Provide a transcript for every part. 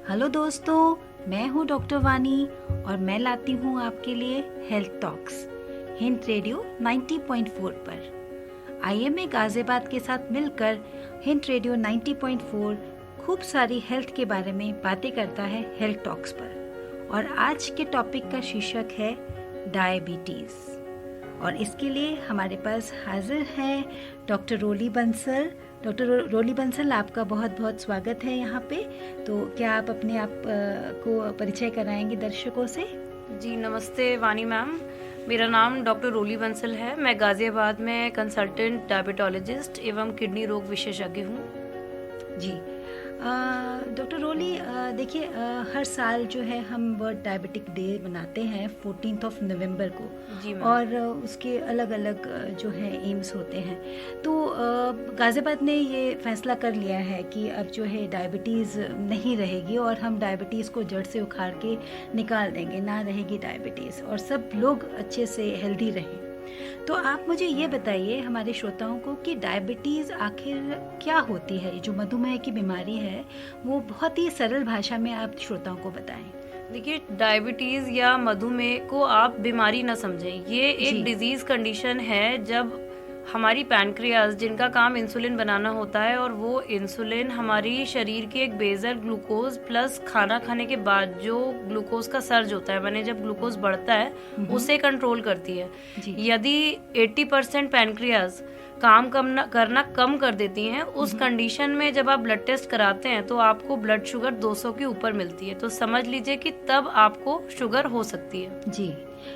Hello दोस्तों, मैं हूँ डॉक्टर वानी और मैं लाती हूँ आपके लिए हेल्थ टॉक्स हिंद रेडियो 90.4 पर। आईएमए गाजियाबाद के साथ मिलकर हिंद रेडियो 90.4 खूब सारी हेल्थ के बारे में बातें करता है हेल्थ टॉक्स पर। और आज के टॉपिक का शीर्षक है डायबिटीज़। और इसके लिए हमारे पास हाजिर हैं डॉक्टर रोली बंसल। डॉक्टर रोली बंसल, आपका बहुत बहुत स्वागत है यहाँ पे। तो क्या आप अपने आप को परिचय कराएंगे दर्शकों से? जी नमस्ते वानी मैम, मेरा नाम डॉक्टर रोली बंसल है। मैं गाजियाबाद में कंसल्टेंट डायबिटोलॉजिस्ट एवं किडनी रोग विशेषज्ञ हूँ। जी डॉक्टर रोली, देखिए, हर साल जो है हम वर्ल्ड डायबिटिक डे मनाते हैं 14 नवंबर को। जी मैम। और उसके अलग अलग जो है एम्स होते हैं। तो गाजियाबाद ने ये फैसला कर लिया है कि अब जो है डायबिटीज़ नहीं रहेगी और हम डायबिटीज़ को जड़ से उखाड़ के निकाल देंगे, ना रहेगी डायबिटीज़ और सब लोग अच्छे से हेल्दी रहें। तो आप मुझे ये बताइए हमारे श्रोताओं को कि डायबिटीज़ आखिर क्या होती है। जो मधुमेह की बीमारी है वो बहुत ही सरल भाषा में आप श्रोताओं को बताएं। देखिए, डायबिटीज़ या मधुमेह को आप बीमारी ना समझें। ये जी। एक डिजीज़ कंडीशन है जब हमारी पैनक्रियाज, जिनका काम इंसुलिन बनाना होता है, और वो इंसुलिन हमारी शरीर के एक बेसल ग्लूकोज प्लस खाना खाने के बाद जो ग्लूकोज का सर्ज होता है, माने जब ग्लूकोज बढ़ता है, उसे कंट्रोल करती है। जी। यदि 80% पैनक्रियाज काम करना कम कर देती हैं, उस कंडीशन में जब आप ब्लड टेस्ट कराते हैं तो आपको ब्लड शुगर 200 के ऊपर मिलती है। तो समझ लीजिए कि तब आपको शुगर हो सकती है। जी,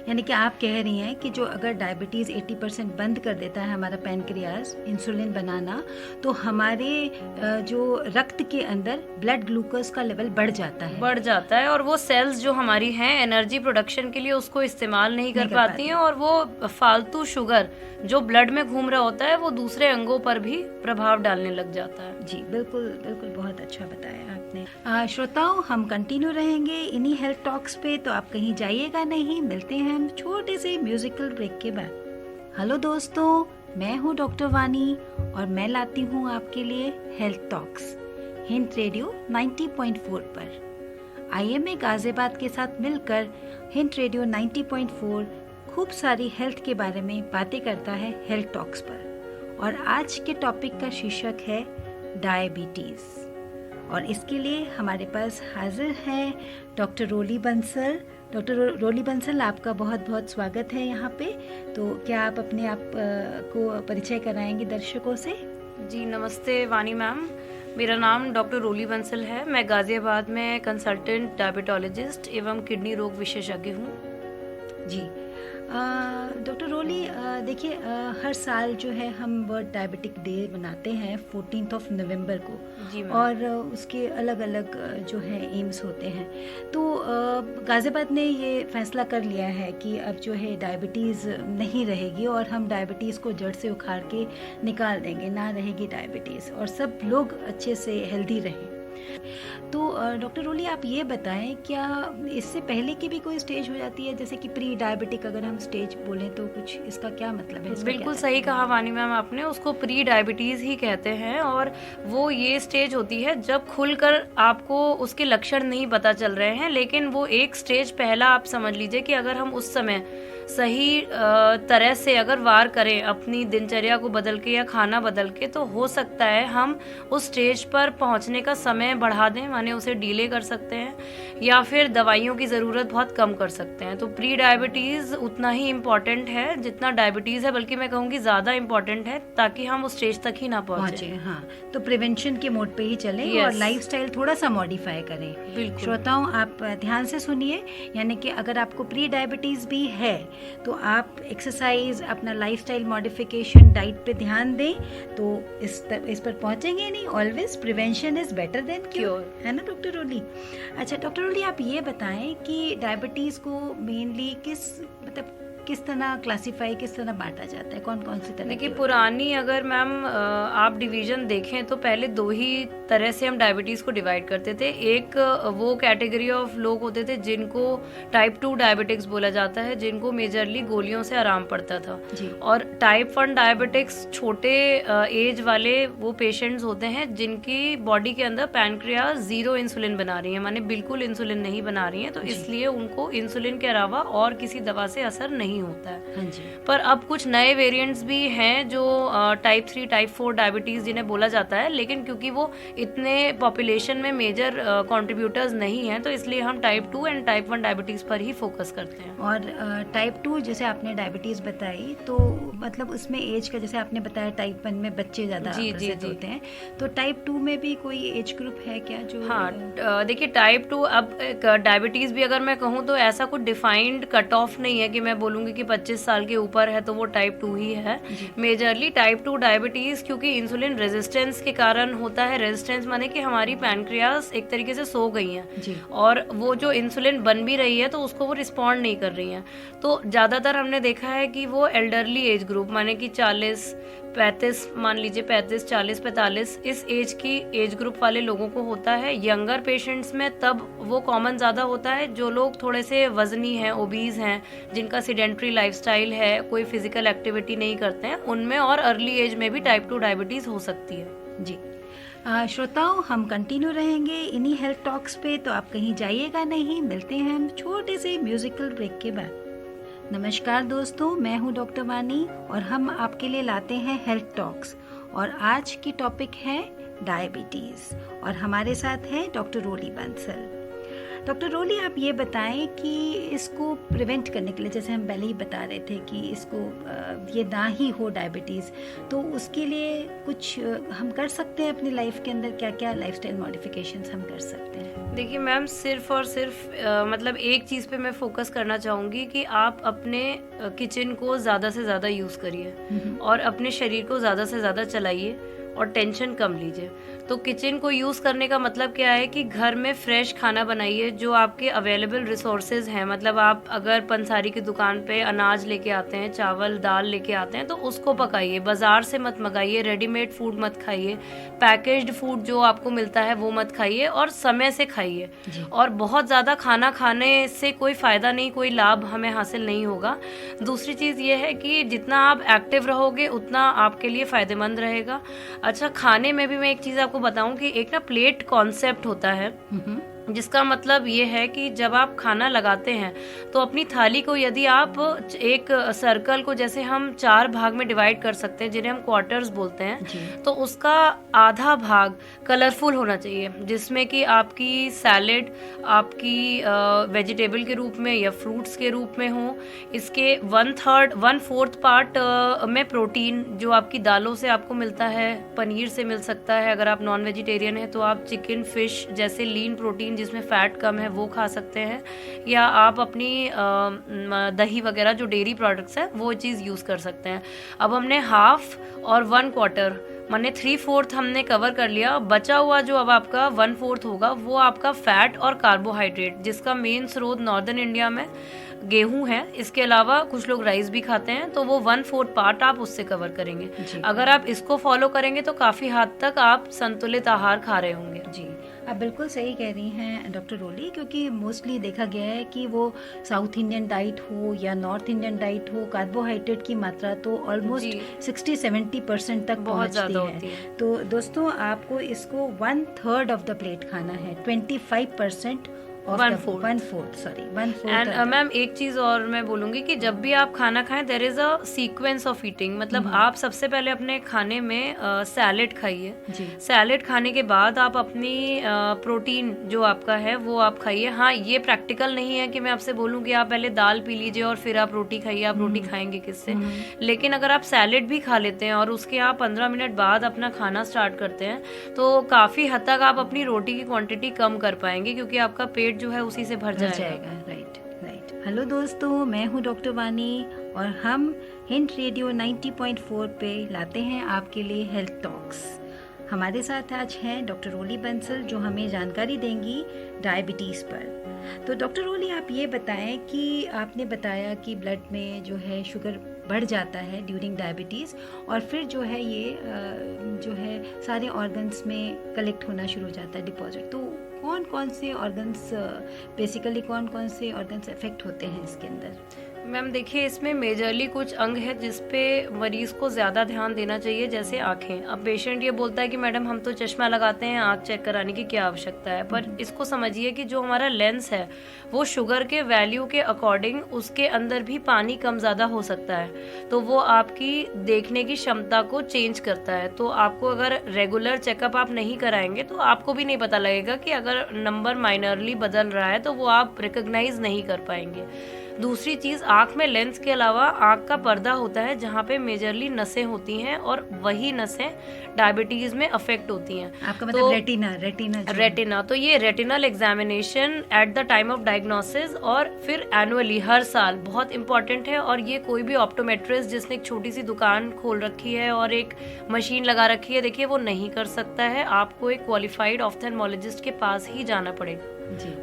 यानी कि आप कह रही हैं कि जो अगर डायबिटीज़ 80% बंद कर देता है हमारा पैनक्रियाज इंसुलिन बनाना, तो हमारे जो रक्त के अंदर ब्लड ग्लूकोज का लेवल बढ़ जाता है और वो सेल्स जो हमारी हैं एनर्जी प्रोडक्शन के लिए उसको इस्तेमाल नहीं कर पाती हैं, और वो फालतू शुगर जो ब्लड में घूम रहा होता है वो दूसरे अंगों पर भी प्रभाव डालने लग जाता है। जी, बिल्कुल बिल्कुल, बहुत अच्छा बताया आपने। श्रोताओं, हम कंटिन्यू रहेंगे इन्हीं हेल्थ टॉक्स पे, तो आप कहीं जाइएगा नहीं। मिलते हैं हम छोटे से म्यूजिकल ब्रेक के बाद। हेलो दोस्तों, मैं हूँ डॉक्टर वानी और मैं लाती हूँ आपके लिए हेल्थ टॉक्स हिंद रेडियो 90.4 पर। आईएमए गाजियाबाद के साथ मिलकर हिंद रेडियो 90.4 खूब सारी हेल्थ के बारे में बातें करता है हेल्थ टॉक्स पर। और आज के टॉपिक का शीर्षक है डायबिटीज़। और इसके लिए हमारे पास हाजिर हैं डॉक्टर रोली बंसल। डॉक्टर रोली बंसल, आपका बहुत बहुत स्वागत है यहाँ पे। तो क्या आप अपने आप को परिचय कराएंगे दर्शकों से? जी नमस्ते वानी मैम, मेरा नाम डॉक्टर रोली बंसल है। मैं गाजियाबाद में कंसल्टेंट डायबिटोलॉजिस्ट एवं किडनी रोग विशेषज्ञ हूँ। जी डॉक्टर रोली, देखिए, हर साल जो है हम वर्ल्ड डायबिटिक डे मनाते हैं 14 नवंबर को। जी मैम। और उसके अलग अलग जो है एम्स होते हैं। तो गाजियाबाद ने ये फैसला कर लिया है कि अब जो है डायबिटीज़ नहीं रहेगी और हम डायबिटीज़ को जड़ से उखाड़ के निकाल देंगे, ना रहेगी डायबिटीज़ और सब लोग अच्छे से हेल्दी रहें। तो डॉक्टर रोली, आप ये बताएं, क्या इससे पहले की भी कोई स्टेज हो जाती है, जैसे कि प्री डायबिटिक अगर हम स्टेज बोलें तो कुछ इसका क्या मतलब है? बिल्कुल सही कहा वानी मैम आपने, उसको प्री डायबिटीज़ ही कहते हैं। और वो ये स्टेज होती है जब खुलकर आपको उसके लक्षण नहीं पता चल रहे हैं, लेकिन वो एक स्टेज पहला आप समझ लीजिए कि अगर हम उस समय सही तरह से अगर वार करें अपनी दिनचर्या को बदल के या खाना बदल के, तो हो सकता है हम उस स्टेज पर पहुंचने का समय बढ़ा दें, माने उसे डिले कर सकते हैं, या फिर दवाइयों की ज़रूरत बहुत कम कर सकते हैं। तो प्री डायबिटीज़ उतना ही इम्पॉर्टेंट है जितना डायबिटीज़ है, बल्कि मैं कहूँगी ज़्यादा इम्पॉर्टेंट है, ताकि हम उस स्टेज तक ही ना पहुँचे। हाँ, तो प्रिवेंशन के मोड पे ही चलें। Yes. और लाइफस्टाइल थोड़ा सा मॉडिफाई करें। बिल्कुल। श्रोताओं, आप ध्यान से सुनिए, यानी कि अगर आपको प्री डायबिटीज़ भी है तो आप एक्सरसाइज, अपना लाइफस्टाइल मॉडिफिकेशन, डाइट पे ध्यान दें, तो इस पर पहुंचेंगे नहीं। Always prevention is better than cure, है ना डॉक्टर रोली? अच्छा डॉक्टर रोली, आप ये बताएं कि डायबिटीज़ को मेनली किस, मतलब किस तरह क्लासीफाई, किस तरह बांटा जाता है, कौन कौन सी तरह देखिए के? पुरानी अगर मैम आप डिवीजन देखें तो पहले दो ही तरह से हम डायबिटीज़ को डिवाइड करते थे। एक वो कैटेगरी ऑफ लोग होते थे जिनको टाइप 2 डायबिटिक्स बोला जाता है, जिनको मेजरली गोलियों से आराम पड़ता था। जी। और टाइप 1 डायबिटिक्स छोटे एज वाले वो पेशेंट्स होते हैं जिनकी बॉडी के अंदर पैनक्रियाज जीरो इंसुलिन बना रही है, माने बिल्कुल इंसुलिन नहीं बना रही है, तो जी। इसलिए उनको इंसुलिन के अलावा और किसी दवा से असर नहीं होता है। हाँ जी। पर अब कुछ नए वेरिएंट्स भी हैं जो टाइप 3 टाइप 4 डायबिटीज़ जिन्हें बोला जाता है, लेकिन क्योंकि वो इतने पॉपुलेशन में मेजर कंट्रीब्यूटर्स नहीं हैं, तो इसलिए हम टाइप 2 एंड टाइप 1 डायबिटीज़ पर ही फोकस करते हैं। और टाइप 2 जैसे आपने डायबिटीज़ बताई, तो मतलब उसमें एज का, जैसे आपने बताया टाइप 1 में बच्चे ज़्यादा जी, जी, ग्रसित जी। होते हैं, तो टाइप 2 में भी कोई एज ग्रुप है क्या जो? हाँ, देखिए टाइप 2 अब डायबिटीज़ भी अगर मैं कहूँ तो ऐसा कुछ डिफाइंड कट ऑफ नहीं है कि मैं बोलूँगी कि 25 साल के ऊपर है तो वो टाइप 2 ही है। जी। मेजरली टाइप 2 डायबिटीज़ क्योंकि इंसुलिन रेजिस्टेंस के कारण होता है। रेजिस्टेंस माने कि हमारी पैनक्रियाज एक तरीके से सो गई हैं जी। और वो जो इंसुलिन बन भी रही है तो उसको वो रिस्पॉन्ड नहीं कर रही हैं। तो ज़्यादातर हमने देखा है कि वो एल्डरली एज ग्रुप माने कि 40-35, मान लीजिए 35-40-45 इस एज की एज ग्रुप वाले लोगों को होता है। यंगर पेशेंट्स में तब वो कॉमन ज़्यादा होता है जो लोग थोड़े से वजनी हैं, ओबीज हैं, जिनका सीडेंट्री लाइफस्टाइल है, कोई फिजिकल एक्टिविटी नहीं करते हैं, उनमें और अर्ली एज में भी टाइप 2 डायबिटीज़ हो सकती है। जी। श्रोताओं, हम कंटिन्यू रहेंगे इन्हीं हेल्थ टॉक्स पे, तो आप कहीं जाइएगा नहीं। मिलते हैं हम छोटे से म्यूजिकल ब्रेक के बाद। नमस्कार दोस्तों, मैं हूं डॉक्टर वानी और हम आपके लिए लाते हैं हेल्थ टॉक्स, और आज की टॉपिक है डायबिटीज़, और हमारे साथ है डॉक्टर रोली बंसल। डॉक्टर रोली, आप ये बताएं कि इसको प्रिवेंट करने के लिए, जैसे हम पहले ही बता रहे थे कि इसको ये ना ही हो डायबिटीज़, तो उसके लिए कुछ हम कर सकते हैं अपनी लाइफ के अंदर? क्या क्या लाइफस्टाइल मॉडिफिकेशंस हम कर सकते हैं? देखिए मैम, सिर्फ और सिर्फ मतलब एक चीज़ पे मैं फोकस करना चाहूँगी कि आप अपने किचन को ज़्यादा से ज़्यादा यूज़ करिए और अपने शरीर को ज़्यादा से ज़्यादा चलाइए और टेंशन कम लीजिए। तो किचन को यूज़ करने का मतलब क्या है कि घर में फ्रेश खाना बनाइए जो आपके अवेलेबल रिसोर्सेज हैं। मतलब आप अगर पंसारी की दुकान पे अनाज लेके आते हैं, चावल दाल लेके आते हैं, तो उसको पकाइए, बाज़ार से मत मंगाइए, रेडीमेड फूड मत खाइए, पैकेज्ड फूड जो आपको मिलता है वो मत खाइए, और समय से खाइए। और बहुत ज़्यादा खाना खाने से कोई फ़ायदा नहीं, कोई लाभ हमें हासिल नहीं होगा। दूसरी चीज़ ये है कि जितना आप एक्टिव रहोगे उतना आपके लिए फ़ायदेमंद रहेगा। अच्छा, खाने में भी मैं एक चीज़ आपको बताऊं कि एक ना प्लेट कॉन्सेप्ट होता है, जिसका मतलब ये है कि जब आप खाना लगाते हैं तो अपनी थाली को, यदि आप एक सर्कल को, जैसे हम 4 भाग में डिवाइड कर सकते हैं जिन्हें हम क्वार्टर्स बोलते हैं, तो उसका आधा भाग कलरफुल होना चाहिए, जिसमें कि आपकी सैलेड आपकी वेजिटेबल के रूप में या फ्रूट्स के रूप में हो। इसके 1/4 पार्ट में प्रोटीन जो आपकी दालों से आपको मिलता है, पनीर से मिल सकता है। अगर आप नॉन वेजिटेरियन हैं तो आप चिकन, फिश जैसे लीन प्रोटीन जिसमें फैट कम है वो खा सकते हैं, या आप अपनी दही वगैरह जो डेयरी प्रोडक्ट्स हैं वो चीज़ यूज़ कर सकते हैं। अब हमने हाफ और 1/4 माने 3/4 हमने कवर कर लिया। बचा हुआ जो अब आपका 1/4 होगा वो आपका फैट और कार्बोहाइड्रेट, जिसका मेन स्रोत नॉर्दर्न इंडिया में गेहूं है। इसके अलावा कुछ लोग राइस भी खाते हैं, तो वो 1/4 पार्ट आप उससे कवर करेंगे। अगर आप इसको फॉलो करेंगे तो काफ़ी हद तक आप संतुलित आहार खा रहे होंगे। जी, आप बिल्कुल सही कह रही हैं डॉक्टर रोली, क्योंकि मोस्टली देखा गया है कि वो साउथ इंडियन डाइट हो या नॉर्थ इंडियन डाइट हो, कार्बोहाइड्रेट की मात्रा तो ऑलमोस्ट 60-70% तक पहुंचती है। तो दोस्तों, आपको इसको 1/3 ऑफ द प्लेट खाना है, 25% 1/4। एंड मैम एक चीज़ और मैं बोलूँगी कि जब भी आप खाना खाएं, there is a sequence of eating. मतलब आप सबसे पहले अपने खाने में सैलेड खाइए। सैलेड खाने के बाद आप अपनी प्रोटीन जो आपका है वो आप खाइए। हाँ, ये प्रैक्टिकल नहीं है कि मैं आपसे बोलूँ कि आप पहले दाल पी लीजिए और फिर आप रोटी खाइए। आप रोटी खाएंगे किससे? लेकिन अगर आप सैलेड भी खा लेते हैं और उसके आप 15 मिनट बाद अपना खाना स्टार्ट करते हैं, तो काफ़ी हद तक आप अपनी रोटी की क्वांटिटी कम कर पाएंगे, क्योंकि आपका पेट जो है उसी से भर जाएगा। राइट। हेलो दोस्तों, मैं हूं डॉक्टर वानी और हम हिंट रेडियो 90.4 पे लाते हैं आपके लिए हेल्थ टॉक्स। हमारे साथ आज हैं डॉक्टर रोली बंसल जो हमें जानकारी देंगी डायबिटीज़ पर। तो डॉक्टर रोली, आप ये बताएं कि आपने बताया कि ब्लड में जो है शुगर बढ़ जाता है ड्यूरिंग डायबिटीज़ और फिर जो है ये जो है सारे ऑर्गन्स में कलेक्ट होना शुरू हो जाता है डिपॉजिट। तो कौन कौन से ऑर्गन्स बेसिकली कौन कौन से ऑर्गन्स इफेक्ट होते हैं इसके अंदर? मैम देखिए, इसमें मेजरली कुछ अंग है जिस पे मरीज को ज़्यादा ध्यान देना चाहिए, जैसे आँखें। अब पेशेंट ये बोलता है कि मैडम हम तो चश्मा लगाते हैं, आँख चेक कराने की क्या आवश्यकता है। पर इसको समझिए कि जो हमारा लेंस है वो शुगर के वैल्यू के अकॉर्डिंग उसके अंदर भी पानी कम ज़्यादा हो सकता है, तो वो आपकी देखने की क्षमता को चेंज करता है। तो आपको अगर रेगुलर चेकअप आप नहीं कराएंगे तो आपको भी नहीं पता लगेगा कि अगर नंबर माइनरली बदल रहा है तो वो आप रिकॉग्नाइज नहीं कर पाएंगे। दूसरी चीज़, आँख में लेंस के अलावा आँख का पर्दा होता है जहाँ पे मेजरली नसें होती हैं और वही नसें डायबिटीज़ में अफेक्ट होती हैं। आपका मतलब रेटिना। तो ये retinal examination at the time of diagnosis और फिर एनुअली हर साल बहुत इंपॉर्टेंट है। और ये कोई भी ऑप्टोमेट्रिस्ट जिसने एक छोटी सी दुकान खोल रखी है और एक मशीन लगा रखी है, देखिए वो नहीं कर सकता है। आपको एक क्वालिफाइड ऑप्थेल्मोलॉजिस्ट के पास ही जाना पड़ेगा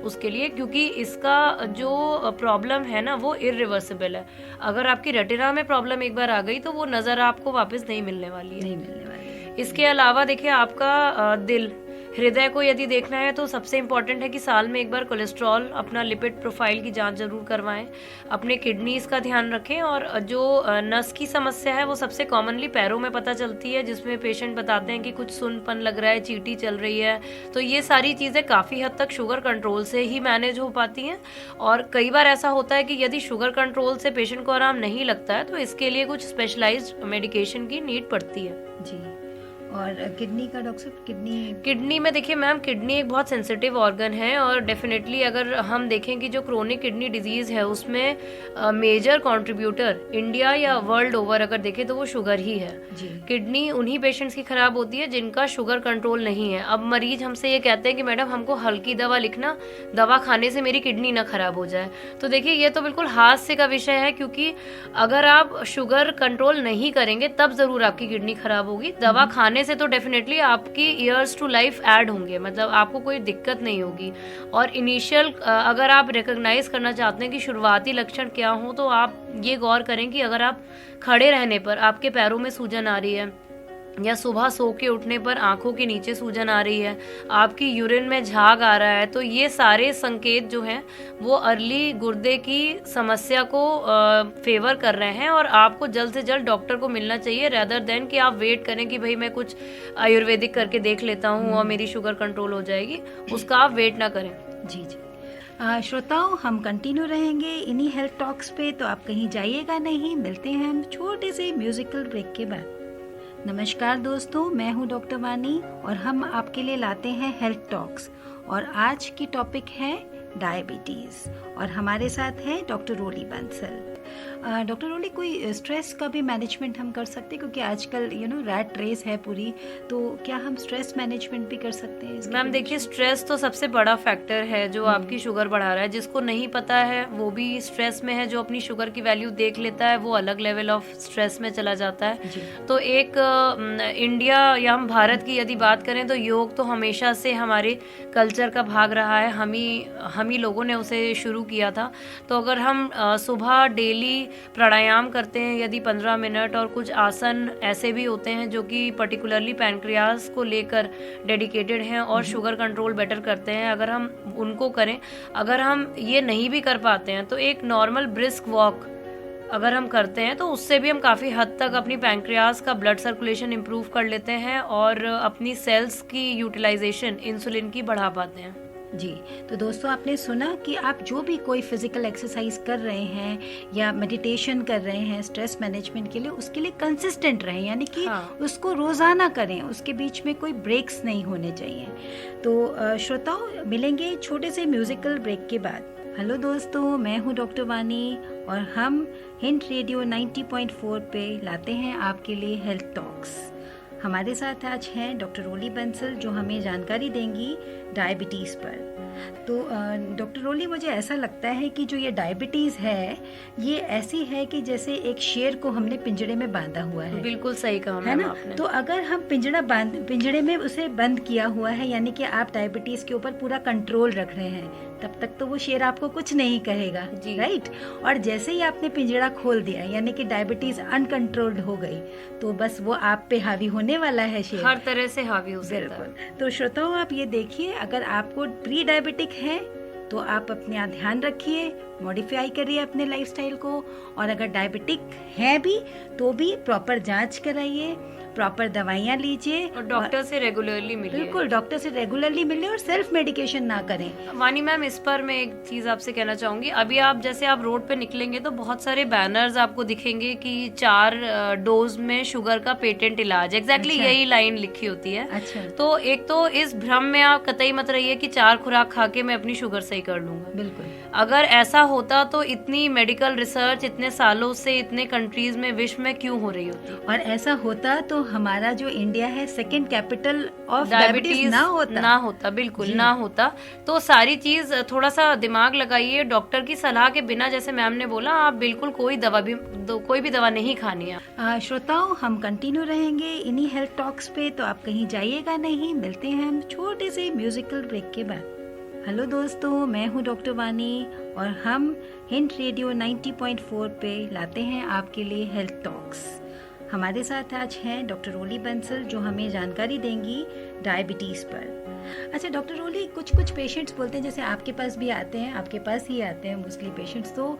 उसके लिए, क्योंकि इसका जो प्रॉब्लम है ना वो इरिवर्सिबल है। अगर आपकी रेटिना में प्रॉब्लम एक बार आ गई तो वो नज़र आपको वापस नहीं मिलने वाली है। इसके अलावा देखिए, आपका दिल, हृदय को यदि देखना है तो सबसे इम्पॉर्टेंट है कि साल में एक बार कोलेस्ट्रॉल, अपना लिपिड प्रोफाइल की जांच जरूर करवाएं। अपने किडनीज का ध्यान रखें। और जो नस की समस्या है वो सबसे कॉमनली पैरों में पता चलती है, जिसमें पेशेंट बताते हैं कि कुछ सुनपन लग रहा है, चींटी चल रही है। तो ये सारी चीज़ें काफ़ी हद तक शुगर कंट्रोल से ही मैनेज हो पाती हैं। और कई बार ऐसा होता है कि यदि शुगर कंट्रोल से पेशेंट को आराम नहीं लगता है तो इसके लिए कुछ स्पेशलाइज्ड मेडिकेशन की नीड पड़ती है। जी। और किडनी का डॉक्टर साहब, किडनी में देखिए मैम, किडनी एक बहुत सेंसिटिव ऑर्गन है और डेफिनेटली अगर हम देखें कि जो क्रोनिक किडनी डिजीज है उसमें मेजर कंट्रीब्यूटर इंडिया या वर्ल्ड ओवर अगर देखें तो वो शुगर ही है। किडनी उन्हीं पेशेंट्स की खराब होती है जिनका शुगर कंट्रोल नहीं है। अब मरीज हमसे ये कहते हैं कि मैडम हमको हल्की दवा लिखना, दवा खाने से मेरी किडनी ना खराब हो जाए। तो देखिए ये तो बिल्कुल हास्य का विषय है, क्योंकि अगर आप शुगर कंट्रोल नहीं करेंगे तब जरूर आपकी किडनी खराब होगी। दवा खाने से तो डेफिनेटली आपकी ईयर्स टू लाइफ ऐड होंगे, मतलब आपको कोई दिक्कत नहीं होगी। और इनिशियल अगर आप रिकॉग्नाइज करना चाहते हैं कि शुरुआती लक्षण क्या हो, तो आप ये गौर करें कि अगर आप खड़े रहने पर आपके पैरों में सूजन आ रही है, या सुबह सो के उठने पर आंखों के नीचे सूजन आ रही है, आपकी यूरिन में झाग आ रहा है, तो ये सारे संकेत जो हैं वो अर्ली गुर्दे की समस्या को फेवर कर रहे हैं। और आपको जल्द से जल्द डॉक्टर को मिलना चाहिए, रेदर देन कि आप वेट करें कि भाई मैं कुछ आयुर्वेदिक करके देख लेता हूँ और मेरी शुगर कंट्रोल हो जाएगी। उसका आप वेट ना करें। जी। श्रोताओं, हम कंटिन्यू रहेंगे इन्हीं हेल्थ टॉक्स पे, तो आप कहीं जाइएगा नहीं। मिलते हैं हम छोटे से म्यूजिकल ब्रेक के बाद। नमस्कार दोस्तों, मैं हूं डॉक्टर वानी और हम आपके लिए लाते हैं हेल्थ टॉक्स। और आज की टॉपिक है डायबिटीज़ और हमारे साथ है डॉक्टर रोली बंसल। डॉक्टर रोली, कोई स्ट्रेस का भी मैनेजमेंट हम कर सकते हैं, क्योंकि आजकल रैट रेस है पूरी, तो क्या हम स्ट्रेस मैनेजमेंट भी कर सकते हैं? मैम देखिए, स्ट्रेस तो सबसे बड़ा फैक्टर है जो आपकी शुगर बढ़ा रहा है। जिसको नहीं पता है वो भी स्ट्रेस में है, जो अपनी शुगर की वैल्यू देख लेता है वो अलग लेवल ऑफ स्ट्रेस में चला जाता है। तो एक इंडिया या हम भारत की यदि बात करें तो योग तो हमेशा से हमारे कल्चर का भाग रहा है। हम ही लोगों ने उसे शुरू किया था। तो अगर हम सुबह डेली प्राणायाम करते हैं यदि 15 मिनट, और कुछ आसन ऐसे भी होते हैं जो कि पर्टिकुलरली पैनक्रियाज को लेकर डेडिकेटेड हैं और शुगर कंट्रोल बेटर करते हैं, अगर हम उनको करें। अगर हम ये नहीं भी कर पाते हैं तो एक नॉर्मल ब्रिस्क वॉक अगर हम करते हैं तो उससे भी हम काफ़ी हद तक अपनी पैनक्रियाज का ब्लड सर्कुलेशन इम्प्रूव कर लेते हैं और अपनी सेल्स की यूटिलाइजेशन इंसुलिन की बढ़ा पाते हैं। जी। तो दोस्तों, आपने सुना कि आप जो भी कोई फिजिकल एक्सरसाइज कर रहे हैं या मेडिटेशन कर रहे हैं स्ट्रेस मैनेजमेंट के लिए, उसके लिए कंसिस्टेंट रहें, यानी कि उसको रोजाना करें, उसके बीच में कोई ब्रेक्स नहीं होने चाहिए। तो श्रोताओं, मिलेंगे छोटे से म्यूजिकल ब्रेक के बाद। हेलो दोस्तों, मैं हूँ डॉक्टर वानी और हम हिंट रेडियो 90.4 पे लाते हैं आपके लिए हेल्थ टॉक्स। हमारे साथ आज हैं डॉक्टर रोली बंसल जो हमें जानकारी देंगी डायबिटीज़ पर। तो डॉक्टर रोली, मुझे ऐसा लगता है कि जो ये डायबिटीज़ है ये ऐसी है कि जैसे एक शेर को हमने पिंजरे में बांधा हुआ है। बिल्कुल सही कहा है मैम ना? आपने। तो अगर हम पिंजरे में उसे बंद किया हुआ है, यानी कि आप डायबिटीज़ के ऊपर पूरा कंट्रोल रख रहे हैं, तब तक तो वो शेर आपको कुछ नहीं कहेगा, जी। राइट? और जैसे ही आपने पिंजरा खोल दिया, यानी कि डायबिटीज़ अनकंट्रोल्ड हो गई, तो बस वो आप पे हावी होने वाला है शेर। हर तरह से हावी हो सकता है। बिल्कुल। तो श्रोताओं, आप ये देखिए, अगर आपको प्री डायबिटिक है तो आप अपना ध्यान रखिए, मॉडिफाई करिए अपने लाइफस्टाइल को, और अगर डायबिटिक है भी तो भी प्रॉपर जांच कराइए, प्रॉपर दवाइयाँ लीजिए और डॉक्टर से रेगुलरली मिलिए। बिल्कुल, डॉक्टर से रेगुलरली मिलिए और सेल्फ मेडिकेशन ना करें। वानी मैम, इस पर मैं एक चीज आपसे कहना चाहूंगी। अभी आप जैसे आप रोड पे निकलेंगे तो बहुत सारे बैनर्स आपको दिखेंगे कि 4 डोज में शुगर का पेटेंट इलाज, एग्जैक्टली अच्छा। यही लाइन लिखी होती है। अच्छा। तो एक तो इस भ्रम में आप कतई मत रहिए कि 4 खुराक खा के मैं अपनी शुगर सही कर लूंगा। बिल्कुल। अगर ऐसा होता तो इतनी मेडिकल रिसर्च इतने सालों से इतने कंट्रीज में विश्व में क्यों हो रही होती? और ऐसा होता तो हमारा जो इंडिया है सेकंड कैपिटल ऑफ डायबिटीज ना होता। बिल्कुल ना होता। तो सारी चीज थोड़ा सा दिमाग लगाइए, डॉक्टर की सलाह के बिना, जैसे मैम ने बोला, आप बिल्कुल कोई भी दवा नहीं खानी है। श्रोताओं, हम कंटिन्यू रहेंगे इन्हीं हेल्थ टॉक्स पे, तो आप कहीं जाइएगा नहीं। मिलते हैं हम छोटे से म्यूजिकल ब्रेक के बाद। हेलो दोस्तों, मैं हूँ डॉक्टर वानी और हम हिंट रेडियो 90.4 पे लाते हैं आपके लिए हेल्थ टॉक्स। हमारे साथ आज हैं डॉक्टर रोली बंसल जो हमें जानकारी देंगी डायबिटीज़ पर। अच्छा डॉक्टर रोली, कुछ पेशेंट्स बोलते हैं, जैसे आपके पास भी आते हैं, आपके पास ही आते हैं मोस्टली पेशेंट्स, तो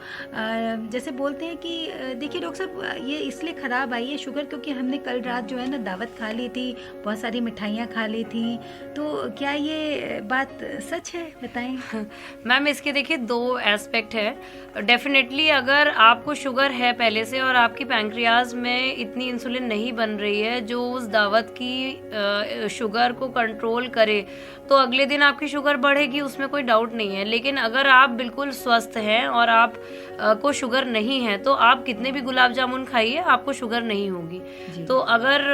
जैसे बोलते हैं कि देखिए डॉक्टर साहब, ये इसलिए ख़राब आई है शुगर क्योंकि हमने कल रात जो है ना दावत खा ली थी, बहुत सारी मिठाइयाँ खा ली थी। तो क्या ये बात सच है, बताएं। मैम, इसके देखिए 2 एस्पेक्ट है। डेफिनेटली अगर आपको शुगर है पहले से और आपकी पैंक्रियाज में इतनी इंसुलिन नहीं बन रही है जो उस दावत की शुगर को कंट्रोल करे, तो अगले दिन आपकी शुगर बढ़ेगी, उसमें कोई डाउट नहीं है। लेकिन अगर आप बिल्कुल स्वस्थ हैं और आप को शुगर नहीं है तो आप कितने भी गुलाब जामुन खाइए, आपको शुगर नहीं होगी। तो अगर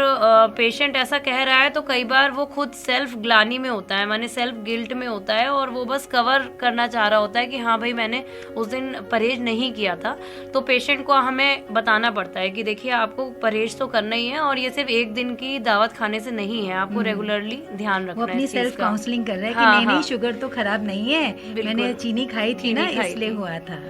पेशेंट ऐसा कह रहा है तो कई बार वो खुद सेल्फ ग्लानी में होता है, माने सेल्फ गिल्ट में होता है, और वो बस कवर करना चाह रहा होता है कि हाँ भाई मैंने उस दिन परहेज नहीं किया था। तो पेशेंट को हमें बताना पड़ता है कि देखिए आपको परहेज तो करना ही है, और ये सिर्फ एक दिन की दावत खाने से नहीं है, आपको रेगुलरली ध्यान रखना है। अपनी सेल्फ काउंसलिंग कर रहा है हाँ, कि नहीं शुगर तो खराब नहीं है, मैंने चीनी खाई थी ना, इसलिए हुआ था।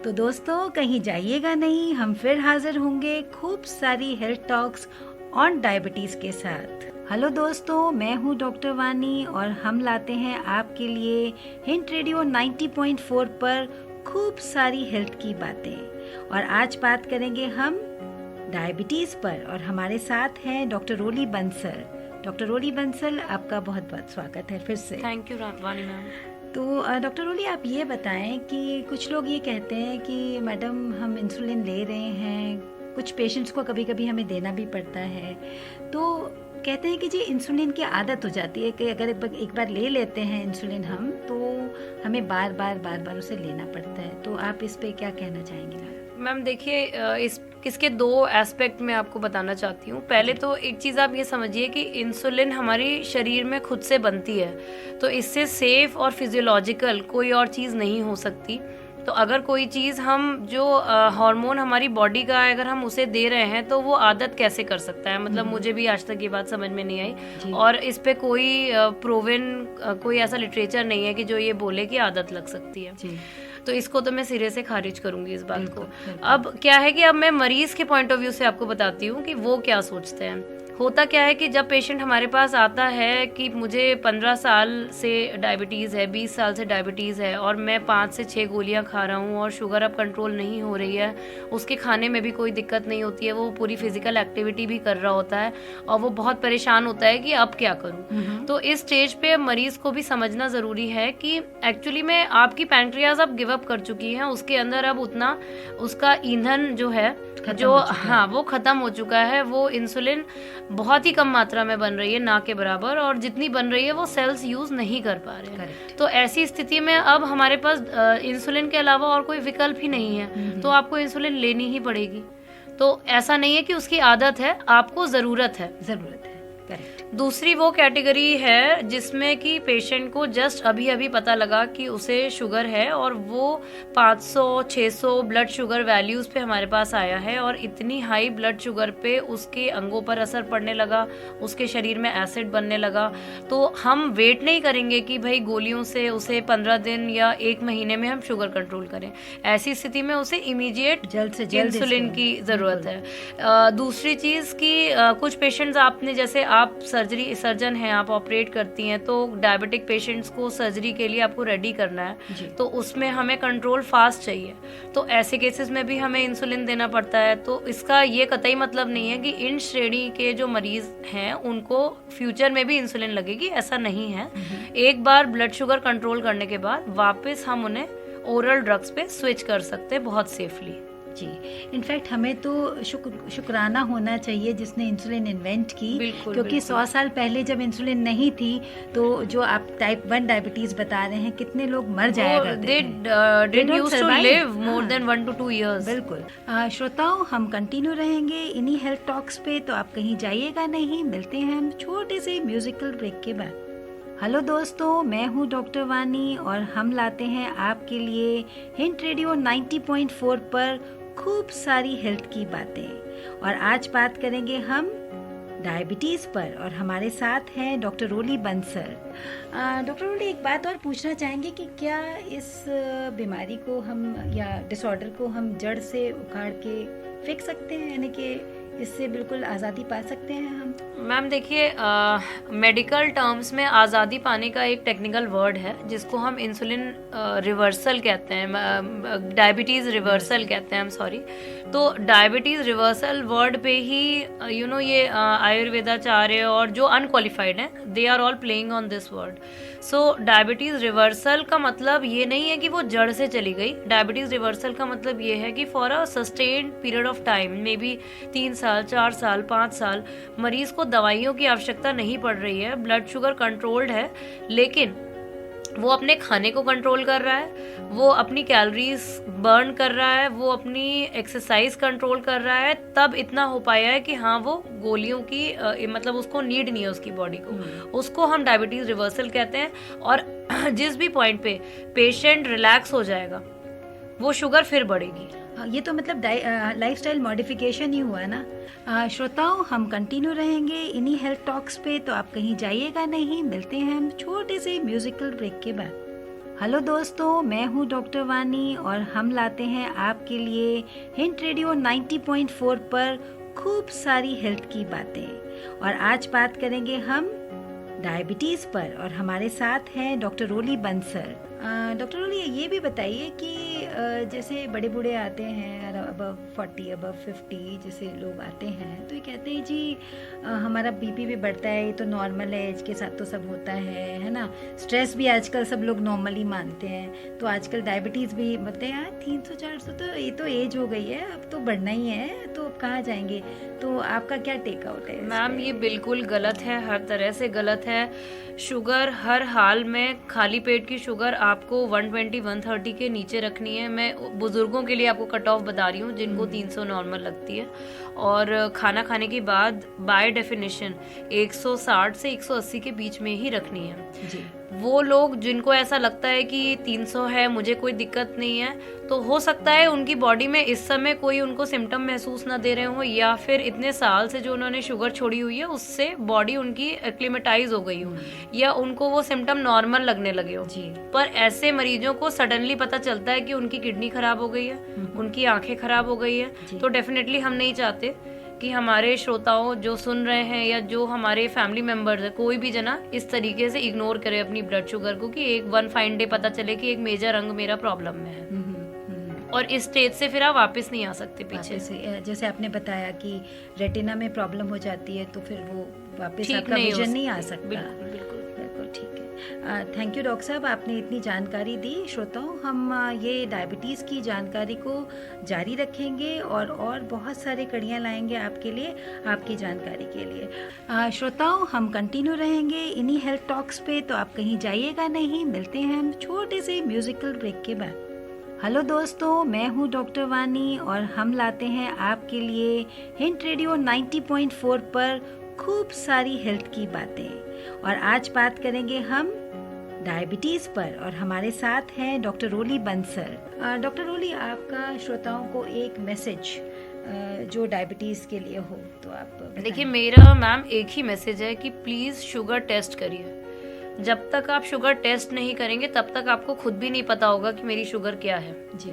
तो दोस्तों, कहीं जाइएगा नहीं, हम फिर हाजिर होंगे खूब सारी हेल्थ टॉक्स ऑन डायबिटीज के साथ। हेलो दोस्तों, मैं हूँ डॉक्टर वानी और हम लाते हैं आपके लिए हिंट रेडियो 90.4 पर खूब सारी हेल्थ की बातें, और आज बात करेंगे हम डायबिटीज पर, और हमारे साथ हैं डॉक्टर रोली बंसल। डॉक्टर रोली बंसल, आपका बहुत बहुत स्वागत है फिर से। थैंक यू वानी मैम। तो डॉक्टर रोली, आप ये बताएं कि कुछ लोग ये कहते हैं कि मैडम हम इंसुलिन ले रहे हैं, कुछ पेशेंट्स को कभी कभी हमें देना भी पड़ता है, तो कहते हैं कि जी इंसुलिन की आदत हो जाती है कि अगर एक बार ले लेते हैं इंसुलिन हम, तो हमें बार बार उसे लेना पड़ता है। तो आप इस पे क्या कहना चाहेंगे मैम? देखिए, इसके 2 एस्पेक्ट में आपको बताना चाहती हूँ। पहले तो एक चीज़ आप ये समझिए कि इंसुलिन हमारी शरीर में खुद से बनती है, तो इससे सेफ और फिजियोलॉजिकल कोई और चीज़ नहीं हो सकती। तो अगर कोई चीज़ हम जो हार्मोन हमारी बॉडी का है, अगर हम उसे दे रहे हैं तो वो आदत कैसे कर सकता है? मतलब मुझे भी आज तक ये बात समझ में नहीं आई, और इस पे कोई प्रूवन कोई ऐसा लिटरेचर नहीं है कि जो ये बोले कि आदत लग सकती है। तो इसको तो मैं सिरे से खारिज करूंगी इस बात को। अब क्या है कि अब मैं मरीज के पॉइंट ऑफ व्यू से आपको बताती हूँ कि वो क्या सोचते हैं। होता क्या है कि जब पेशेंट हमारे पास आता है कि मुझे 15 साल से डायबिटीज़ है, 20 साल से डायबिटीज़ है, और मैं 5 से 6 गोलियां खा रहा हूँ और शुगर अब कंट्रोल नहीं हो रही है, उसके खाने में भी कोई दिक्कत नहीं होती है, वो पूरी फिजिकल एक्टिविटी भी कर रहा होता है, और वो बहुत परेशान होता है कि अब क्या करूँ। तो इस स्टेज पे मरीज को भी समझना ज़रूरी है कि एक्चुअली में आपकी पैंक्रियाज अब गिव अप कर चुकी है, उसके अंदर अब उतना उसका ईंधन जो है वो खत्म हो चुका है। वो इंसुलिन बहुत ही कम मात्रा में बन रही है, ना के बराबर, और जितनी बन रही है वो सेल्स यूज नहीं कर पा रहे हैं। तो ऐसी स्थिति में अब हमारे पास इंसुलिन के अलावा और कोई विकल्प ही नहीं है, तो आपको इंसुलिन लेनी ही पड़ेगी। तो ऐसा नहीं है कि उसकी आदत है, आपको जरूरत है। दूसरी वो कैटेगरी है जिसमें कि पेशेंट को जस्ट अभी अभी पता लगा कि उसे शुगर है और वो 500-600 ब्लड शुगर वैल्यूज़ पे हमारे पास आया है और इतनी हाई ब्लड शुगर पे उसके अंगों पर असर पड़ने लगा, उसके शरीर में एसिड बनने लगा। तो हम वेट नहीं करेंगे कि भाई गोलियों से उसे 15 दिन या 1 महीने में हम शुगर कंट्रोल करें। ऐसी स्थिति में उसे इमीडिएट जल्द से जल्द इंसुलिन की ज़रूरत है। दूसरी चीज़ कि कुछ पेशेंट्स आपने, जैसे आप सर्जन हैं, आप ऑपरेट करती हैं, तो डायबिटिक पेशेंट्स को सर्जरी के लिए आपको रेडी करना है, तो उसमें हमें कंट्रोल फास्ट चाहिए, तो ऐसे केसेस में भी हमें इंसुलिन देना पड़ता है। तो इसका ये कतई मतलब नहीं है कि इन श्रेणी के जो मरीज हैं उनको फ्यूचर में भी इंसुलिन लगेगी, ऐसा नहीं है। एक बार ब्लड शुगर कंट्रोल करने के बाद वापस हम उन्हें ओरल ड्रग्स पे स्विच कर सकते हैं बहुत सेफली। जी, इनफैक्ट हमें तो शुक्राना होना चाहिए जिसने इंसुलिन इन्वेंट की, क्योंकि 100 साल पहले जब इंसुलिन नहीं थी तो जो आप टाइप 1 डायबिटीज बता रहे हैं, कितने लोग मर जाया करते थे। They used to live more than 1 to 2 years। बिल्कुल। श्रोताओं, हम कंटिन्यू रहेंगे इन्हीं हेल्थ टॉक्स पे, तो आप कहीं जाइएगा नहीं। मिलते हैं हम छोटे से म्यूजिकल ब्रेक के बाद। हेलो दोस्तों, मैं हूँ डॉक्टर वानी और हम लाते हैं आपके लिए हिंट रेडियो 90.4 पर खूब सारी हेल्थ की बातें। और आज बात करेंगे हम डायबिटीज़ पर और हमारे साथ हैं डॉक्टर रोली बंसल। डॉक्टर रोली, एक बात और पूछना चाहेंगे कि क्या इस बीमारी को हम या डिसऑर्डर को हम जड़ से उखाड़ के फेंक सकते हैं, यानी कि इससे बिल्कुल आज़ादी पा सकते हैं हम? मैम देखिए, मेडिकल टर्म्स में आज़ादी पाने का एक टेक्निकल वर्ड है जिसको हम इंसुलिन रिवर्सल कहते हैं, डायबिटीज़ रिवर्सल कहते हैं, हम सॉरी। तो डायबिटीज़ रिवर्सल वर्ड पे ही ये आयुर्वेदाचार्य और जो अनक्वालिफाइड हैं, they are all playing on this word. So diabetes reversal का मतलब ये नहीं है कि वो जड़ से चली गई। डायबिटीज़ रिवर्सल का मतलब ये है कि for a sustained period of time, may be 3 साल, 4 साल, 5 साल, मरीज को दवाइयों की आवश्यकता नहीं पड़ रही है, ब्लड शुगर कंट्रोल्ड है, लेकिन वो अपने खाने को कंट्रोल कर रहा है, वो अपनी कैलोरीज बर्न कर रहा है, वो अपनी एक्सरसाइज कंट्रोल कर रहा है, तब इतना हो पाया है कि हाँ वो गोलियों की मतलब उसको नीड नहीं है उसकी बॉडी को, उसको हम डायबिटीज रिवर्सल कहते हैं। और जिस भी पॉइंट पे पेशेंट रिलैक्स हो जाएगा वो शुगर फिर बढ़ेगी। ये तो मतलब लाइफस्टाइल मॉडिफिकेशन ही हुआ ना। श्रोताओं, हम कंटिन्यू रहेंगे इन्हीं हेल्थ टॉक्स पे, तो आप कहीं जाइएगा नहीं। मिलते हैं हम छोटे से म्यूजिकल ब्रेक के बाद। हेलो दोस्तों, मैं हूँ डॉक्टर वानी और हम लाते हैं आपके लिए हिंट रेडियो 90.4 पर खूब सारी हेल्थ की बातें। और आज बात करेंगे हम डायबिटीज़ पर और हमारे साथ हैं डॉक्टर रोली बंसल। डॉक्टर रोली, ये भी बताइए कि जैसे बड़े बूढ़े आते हैं अबव 40, अबव 50 जैसे लोग आते हैं, तो ये कहते हैं जी हमारा बीपी भी बढ़ता है, ये तो नॉर्मल है, एज के साथ तो सब होता है ना। स्ट्रेस भी आजकल सब लोग नॉर्मली मानते हैं, तो आजकल डायबिटीज़ भी बोलते हैं यार 300-400 तो ये तो एज हो गई है, अब तो बढ़ना ही है, तो अब कहाँ जाएंगे? तो आपका क्या टेक आउट है? मैम ये बिल्कुल गलत है, हर तरह से गलत है। शुगर हर हाल में, खाली पेट की शुगर आपको 120-130 के नीचे रखनी है। मैं बुजुर्गों के लिए आपको कट ऑफ बता रही हूँ जिनको 300 नॉर्मल लगती है। और खाना खाने के बाद बाय डेफिनेशन 160 से 180 के बीच में ही रखनी है जी। वो लोग जिनको ऐसा लगता है कि 300 है, मुझे कोई दिक्कत नहीं है, तो हो सकता है उनकी बॉडी में इस समय कोई उनको सिम्टम महसूस ना दे रहे हो, या फिर इतने साल से जो उन्होंने शुगर छोड़ी हुई है उससे बॉडी उनकी एक्लिमेटाइज हो गई हो, या उनको वो सिम्टम नॉर्मल लगने लगे हो जी। पर ऐसे मरीजों को सडनली पता चलता है कि उनकी किडनी खराब हो गई है, उनकी आंखें खराब हो गई है, तो डेफिनेटली हम नहीं चाहते कि हमारे श्रोताओं जो सुन रहे हैं या जो हमारे फैमिली मेंबर्स है, कोई भी जना इस तरीके से इग्नोर करे अपनी ब्लड शुगर को कि एक वन फाइन डे पता चले कि एक मेजर अंग मेरा प्रॉब्लम में है और इस स्टेज से फिर आप वापस नहीं आ सकते पीछे से। जैसे आपने बताया कि रेटिना में प्रॉब्लम हो जाती है तो फिर वो वापस ठीक आपका विजन नहीं आ सकता। बिल्कुल बिल्कुल बिल्कुल ठीक है। थैंक यू डॉक्टर साहब, आपने इतनी जानकारी दी। श्रोताओं, हम ये डायबिटीज़ की जानकारी को जारी रखेंगे और बहुत सारे कड़ियाँ लाएंगे आपके लिए, आपकी जानकारी के लिए। श्रोताओं, हम कंटिन्यू रहेंगे इन्हीं हेल्थ टॉक्स पे, तो आप कहीं जाइएगा नहीं। मिलते हैं हम छोटे से म्यूजिकल ब्रेक के बाद। हेलो दोस्तों, मैं हूँ डॉक्टर वानी और हम लाते हैं आपके लिए हिंट रेडियो 90.4 पर खूब सारी हेल्थ की बातें। और आज बात करेंगे हम डायबिटीज़ पर, और हमारे साथ हैं डॉक्टर रोली बंसल। डॉक्टर रोली, आपका श्रोताओं को एक मैसेज जो डायबिटीज़ के लिए हो तो आप बताएं। देखिए, मेरा मैम एक ही मैसेज है कि प्लीज़ शुगर टेस्ट करिए। जब तक आप शुगर टेस्ट नहीं करेंगे तब तक आपको खुद भी नहीं पता होगा कि मेरी शुगर क्या है। जी।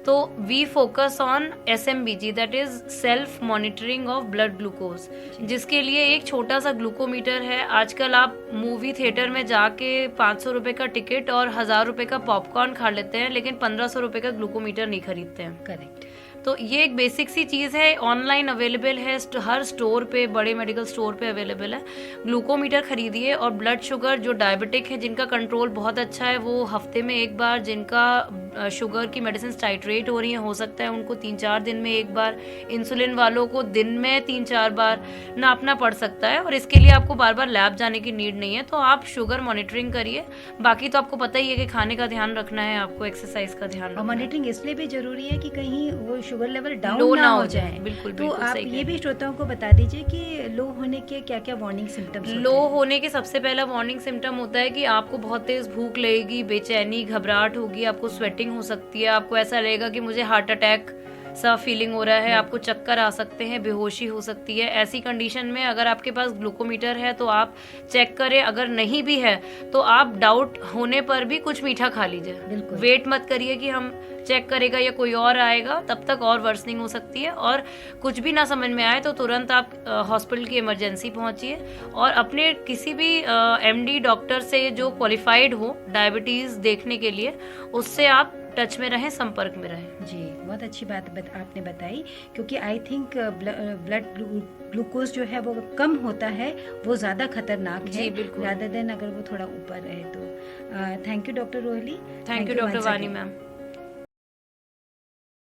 तो we focus on SMBG, that is self monitoring of blood glucose, जिसके लिए एक छोटा सा ग्लूकोमीटर है। आजकल आप मूवी थिएटर में जाके 500 रुपए का टिकट और 1000 रुपए का पॉपकॉर्न खा लेते हैं, लेकिन 1500 रुपए का ग्लूकोमीटर नहीं खरीदते हैं। करेक्ट। तो ये एक बेसिक सी चीज़ है, ऑनलाइन अवेलेबल है, हर स्टोर पे, बड़े मेडिकल स्टोर पे अवेलेबल है। ग्लूकोमीटर खरीदिए। और ब्लड शुगर, जो डायबिटिक है जिनका कंट्रोल बहुत अच्छा है, वो हफ्ते में एक बार, जिनका शुगर की मेडिसिन टाइट्रेट हो रही है, हो सकता है उनको 3-4 दिन में एक बार, इंसुलिन वालों को दिन में 3-4 बार नापना पड़ सकता है। और इसके लिए आपको बार बार लैब जाने की नीड नहीं है। तो आप शुगर मॉनिटरिंग करिए। बाकी तो आपको पता ही है कि खाने का ध्यान रखना है, आपको एक्सरसाइज का ध्यान रखना है। मॉनिटरिंग इसलिए भी जरूरी है कि कहीं वो शुगर लेवल डाउन लो ना हो जाए। बिल्कुल, तो बिल्कुल आप सही ये भी श्रोताओं को बता दीजिए कि लो होने के क्या क्या वार्निंग सिम्टम्स लो होने के सबसे पहला वार्निंग सिम्टम होता है कि आपको बहुत तेज भूख लगेगी, बेचैनी, घबराहट होगी, आपको स्वेटिंग हो सकती है, आपको ऐसा लगेगा कि मुझे हार्ट अटैक सा फीलिंग हो रहा है, आपको चक्कर आ सकते हैं, बेहोशी हो सकती है। ऐसी कंडीशन में अगर आपके पास ग्लूकोमीटर है तो आप चेक करें। अगर नहीं भी है तो आप डाउट होने पर भी कुछ मीठा खा लीजिए। वेट मत करिए कि हम चेक करेगा या कोई और आएगा, तब तक और वर्सनिंग हो सकती है। और कुछ भी ना समझ में आए तो तुरंत आप हॉस्पिटल की इमरजेंसी पहुंचिए। और अपने किसी भी MD डॉक्टर से जो क्वालिफाइड हो डायबिटीज़ देखने के लिए, उससे आप टच में रहें, संपर्क में रहें। जी, बहुत अच्छी बात आपने बताई, क्योंकि आई थिंक ब्लड ग्लूकोज जो है वो कम होता है, वो ज़्यादा खतरनाक है। जी, बिल्कुल। रादर देन अगर वो थोड़ा ऊपर रहे तो। Thank you doctor Rohli. Thank you doctor Wani ma'am.